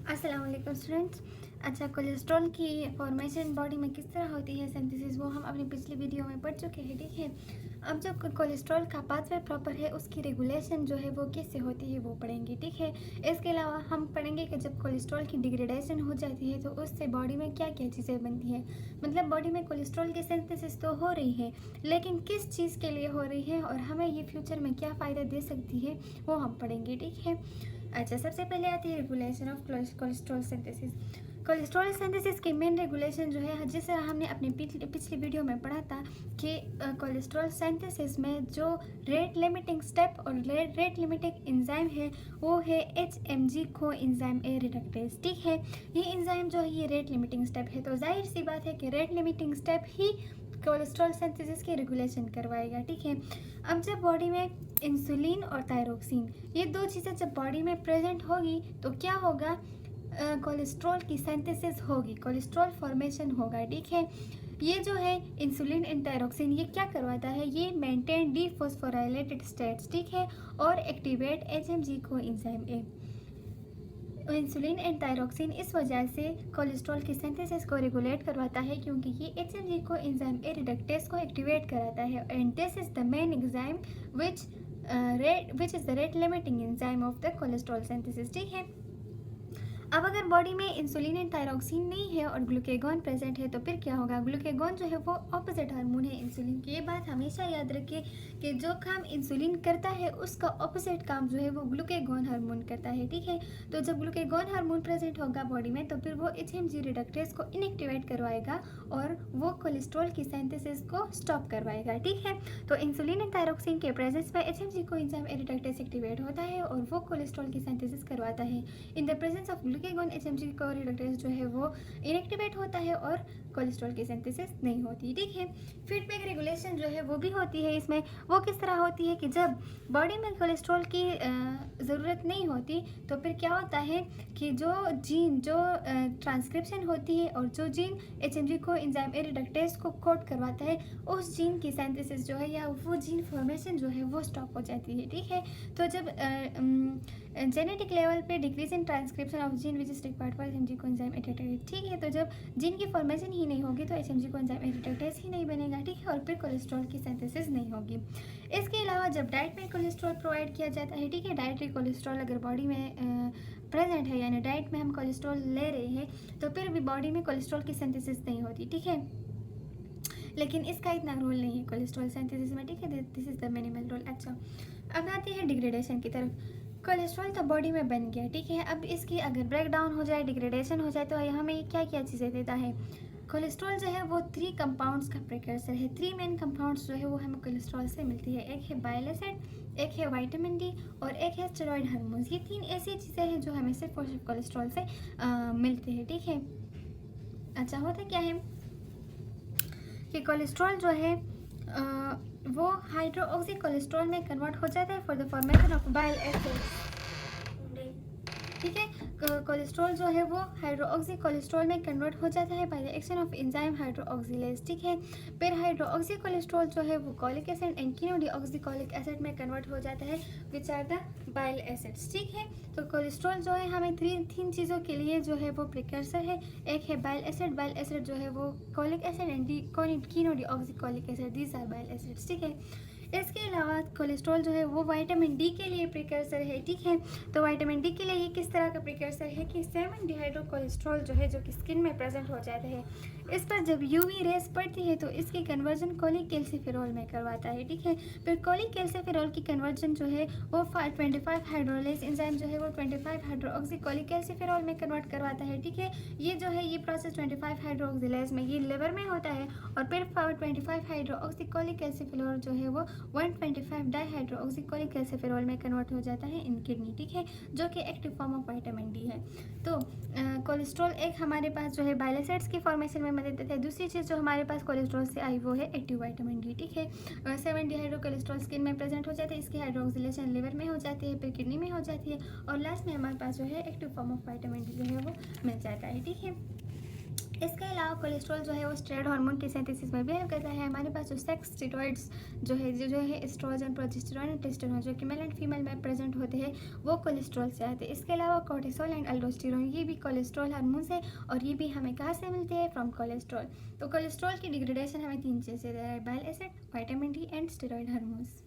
अस्सलाम वालेकुम स्टूडेंट्स। अच्छा, कोलेस्ट्रॉल की फॉर्मेशन बॉडी में किस तरह होती है, सिंथेसिस, वो हम अपनी पिछली वीडियो में पढ़ चुके हैं। ठीक है, अब जो कोलेस्ट्रॉल का पाथवे प्रॉपर है उसकी रेगुलेशन जो है वो कैसे होती है वो पढ़ेंगे। ठीक है, इसके अलावा हम पढ़ेंगे कि जब कोलेस्ट्रॉल की डिग्रेडेशन हो जाती है तो उससे बॉडी में क्या क्या चीज़ें बनती हैं। मतलब बॉडी में कोलेस्ट्रॉल की सिंथेसिस तो हो रही है, लेकिन किस चीज़ के लिए हो रही है और हमें ये फ्यूचर में क्या फ़ायदा दे सकती है वो हम पढ़ेंगे। ठीक है, अच्छा, सबसे पहले आती है regulation of cholesterol synthesis. Cholesterol synthesis की मेन रेगुलेशन जो है, जिस तरह हमने अपनी पिछली वीडियो में पढ़ा था कि कोलेस्ट्रॉल सिंथेसिस में जो रेट लिमिटिंग स्टेप और रेट लिमिटिंग एंजाइम है वो है HMG को एंजाइम ए रिडक्टेज। ठीक है, ये एंजाइम जो है ये रेट लिमिटिंग स्टेप है, तो जाहिर सी बात है कि रेट लिमिटिंग स्टेप ही कोलेस्ट्रॉल सिंथेसिस की रेगुलेशन करवाएगा। ठीक है, अब जब बॉडी में इंसुलिन और थायरोक्सिन ये दो चीज़ें जब बॉडी में प्रेजेंट होगी तो क्या होगा, कोलेस्ट्रॉल की सिंथेसिस होगी, कोलेस्ट्रॉल फॉर्मेशन होगा। ठीक है, ये जो है इंसुलिन एंड थायरोक्सिन ये क्या करवाता है, ये मेंटेन डीफॉस्फोराइलेटेड स्टेट्स। ठीक है, और एक्टिवेट HMG को enzyme A. Insulin and thyroxine इस वजह से कोलेस्ट्रॉल की सिंथेसिस को रेगुलेट करवाता है क्योंकि ये HMG को एंजाइम ए रिडक्टेज को एक्टिवेट कराता है, and this is the main enzyme which is the rate limiting enzyme of the cholesterol synthesis। ठीक है, अब अगर बॉडी में इंसुलिन एंड थायरोक्सिन नहीं है और ग्लूकेगॉन प्रेजेंट है तो फिर क्या होगा, ग्लूकेगॉन जो है वो ऑपोजिट हार्मोन है इंसुलिन की। ये बात हमेशा याद रखिए कि जो काम इंसुलिन करता है उसका ऑपोजिट काम जो है वो ग्लूकेगॉन हार्मोन करता है। ठीक है, तो जब ग्लूकेगॉन हार्मोन प्रेजेंट होगा बॉडी में तो फिर वो HMG रिडक्टेज को इनएक्टिवेट करवाएगा और वो कोलेस्ट्रॉल की सिंथेसिस को स्टॉप करवाएगा। ठीक है, तो इंसुलिन एंड थायरोक्सिन के प्रेजेंस में HMG को एंजाइम ए रिडक्टेज एक्टिवेट होता है और वो कोलेस्ट्रॉल की सिंथेसिस करवाता है। In the presence of glucagon HMG को रिडक्टेज जो है वो इनएक्टिवेट होता है और कोलेस्ट्रॉल की सिंथेसिस नहीं होती। ठीक है, फीडबैक रेगुलेशन जो है वो भी होती है इसमें। वो किस तरह होती है कि जब बॉडी में कोलेस्ट्रॉल की ज़रूरत नहीं होती तो फिर क्या होता है कि जो जीन जो ट्रांसक्रिप्शन होती है और जो जीन HMG को एंजाइम ए रिडक्टेज को कोड करवाता है उस जीन की सिंथेसिस जो है या वो जीन फॉर्मेशन जो है वो स्टॉप हो जाती है। ठीक है, तो जब जेनेटिक लेवल पे decrease in transcription of gene which is required for HMG को एंजाइम ए रिडक्टेज। ठीक है, तो जब जीन की फॉर्मेशन ही नहीं होगी तो HMG को एंजाइम ए रिडक्टेज ही नहीं बनेगा। ठीक है, और फिर कोलेस्ट्रॉल की सिंथेसिस नहीं होगी। इसके अलावा जब डाइट में कोलेस्ट्रॉल प्रोवाइड किया जाता है, ठीक है, डाइटरी कोलेस्ट्रॉल अगर बॉडी में प्रेजेंट है यानी डाइट में हम कोलेस्ट्रॉल ले रहे हैं तो फिर भी बॉडी में कोलेस्ट्रॉल की सिंथेसिस नहीं होती। ठीक है, लेकिन इसका इतना रोल नहीं है कोलेस्ट्रॉल सिंथेसिस में। ठीक है, this is the minimal role. अच्छा, अब आती है डिग्रेडेशन की तरफ। कोलेस्ट्रॉल तो बॉडी में बन गया। ठीक है, अब इसकी अगर ब्रेक डाउन हो जाए, डिग्रेडेशन हो जाए तो हमें क्या क्या चीज़ें देता है। कोलेस्ट्रॉल जो है वो 3 कंपाउंड्स का प्रिकर्सर है। 3 मेन कंपाउंड्स जो है वो हमें कोलेस्ट्रॉल से मिलती है। एक है बाइल एसिड, एक है विटामिन डी और एक है स्टेरॉइड हार्मोन्स। ये 3 ऐसी चीज़ें हैं जो हमें सिर्फ और सिर्फ कोलेस्ट्रॉल से मिलते हैं। ठीक है, अच्छा, होता क्या है कि कोलेस्ट्रॉल जो है वो हाइड्रोक्सी कोलेस्ट्रॉल में कन्वर्ट हो जाता है for the formation of bile acid. ठीक है, कोलेस्ट्रॉल जो है वो हाइड्रोक्सी कोलेस्ट्रॉल में कन्वर्ट हो जाता है by the action of enzyme hydroxylase. ठीक है, फिर हाइड्रोक्सी कोलेस्ट्रॉल जो है वो cholic acid and chenodeoxycholic acid में कन्वर्ट हो जाता है which are the bile acids. ठीक है, तो कोलेस्ट्रॉल जो है हमें तीन चीज़ों के लिए जो है वो प्रिकर्सर है। एक है बाइल एसिड जो है वो cholic acid and chenodeoxycholic acid, these are bile acids. ठीक है, इसके अलावा कोलेस्ट्रॉल जो है वो विटामिन डी के लिए प्रिकर्सर है। ठीक है, तो विटामिन डी के लिए ये किस तरह का प्रिकर्सर है कि 7 डिहाइड्रो कोलेस्ट्रॉल जो है जो कि स्किन में प्रेजेंट हो जाता है, इस पर जब यूवी रेस पड़ती है तो इसकी कन्वर्जन कोलिक कैल्सिफेरॉल में करवाता है। ठीक है, फिर कोलिक कैल्सिफेरॉल की कन्वर्जन जो है वो 25 हाइड्रोलेज एंजाइम जो है वो 25 हाइड्रोक्सी कोलिक कैल्सिफेरॉल में कन्वर्ट करवाता है। ठीक है, ये जो है ये प्रोसेस 25 हाइड्रोक्सिलेज में ये लिवर में होता है और फिर 25 हाइड्रोक्सी कोलिक कैल्सिफेरॉल जो है वो 125 डाईहाइड्रोक्सीकोलिक कैल्सिफेरॉल में कन्वर्ट हो जाता है इन किडनी। ठीक है, जो कि active form of vitamin D है। तो कोलेस्ट्रॉल एक हमारे पास जो है बाइल एसिड्स की फॉर्मेशन में मदद देता है। दूसरी चीज़ जो हमारे पास कोलेस्ट्रॉल से आई वो है एक्टिव विटामिन डी। ठीक है, 7 डिहाइड्रो कोलेस्ट्रॉल स्किन में प्रेजेंट हो जाते हैं, इसकी हाइड्रोक्सिलेशन लिवर में हो जाती है, फिर किडनी में हो जाती है और लास्ट में हमारे पास जो है active form of vitamin D जो है वो मिल जाता है। ठीक है, इसके अलावा कोलेस्ट्रॉल जो है वो स्टेरॉयड हार्मोन के सिंथेसिस में भी हेल्प करता है। हमारे पास जो सेक्स स्टेरॉइड्स जो है एस्ट्रोजन, प्रोजेस्टेरॉन एंड टेस्टोस्टेरोन जो कि मेल एंड फीमेल में प्रेजेंट होते हैं वो कोलेस्ट्रॉल से आते हैं। इसके अलावा कोर्टिसोल एंड अल्डोस्टेरोन ये भी कोलेस्ट्रॉल हार्मोन्स है और ये भी हमें कहाँ से मिलते हैं? From cholesterol. तो कोलेस्ट्रॉल की डिग्रेडेशन हमें 3 चीज़ से दे रहा है: bile acid, vitamin D and steroid hormones.